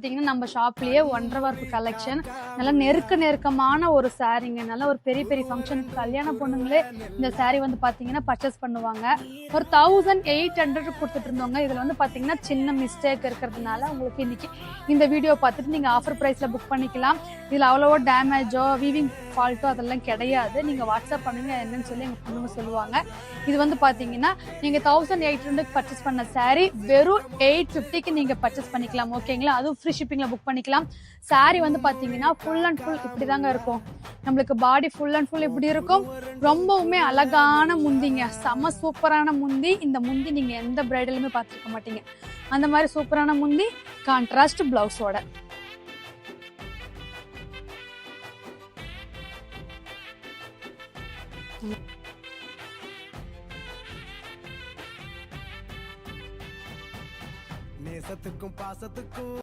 பாத்தீங்கன்னா நம்ம ஷாப்லயே ஒன்றரை ஒர்க் கலெக்ஷன், நல்லா நெருக்கமான ஒரு சாரீங்க. நல்ல ஒரு பெரிய பெரிய ஃபங்க்ஷனுக்கு கல்யாண பொண்ணுங்களே இந்த சாரீ வந்து பாத்தீங்கன்னா பர்ச்சேஸ் பண்ணுவாங்க. ஒரு 1800 கொடுத்துட்டு இருந்தோங்க. இதுல வந்து பாத்தீங்கன்னா சின்ன மிஸ்டேக் இருக்கிறதுனால உங்களுக்கு இன்னைக்கு இந்த வீடியோ பார்த்துட்டு நீங்க ஆஃபர் பிரைஸ்ல புக் பண்ணிக்கலாம். இதுல அவ்வளவோ டேமேஜோ வீவிங் ஃபால்ட்டோ அதெல்லாம் கிடையாது. நீங்க வாட்ஸ்அப் பண்ணுங்க என்னன்னு சொல்லி எங்க பொண்ணுங்க சொல்லுவாங்க. இது வந்து பாத்தீங்கன்னா நீங்க 1800 பர்ச்சேஸ் பண்ண சாரி வெறும் 850க்கு நீங்க பர்ச்சேஸ் பண்ணிக்கலாம். ஓகேங்களா? அதுவும் ஃப்ரீ ஷிப்பிங்ல புக் பண்ணிக்கலாம். சாரி வந்து பாத்தீங்கன்னா ஃபுல் அண்ட் ஃபுல் இப்படிதாங்க இருக்கும். நம்மளுக்கு பாடி ஃபுல் அண்ட் ஃபுல் இப்படி இருக்கும். ரொம்பவுமே அழகான முந்திங்க, செம சூப்பரான முந்தி. இந்த முந்தி நீங்க எந்த பிரைடலுமே பார்த்துருக்க மாட்டீங்க. அந்த மாதிரி சூப்பரான முந்தி, கான்ட்ராஸ்ட் பிளவுஸோட. நேசத்துக்கும் பாசத்துக்கும்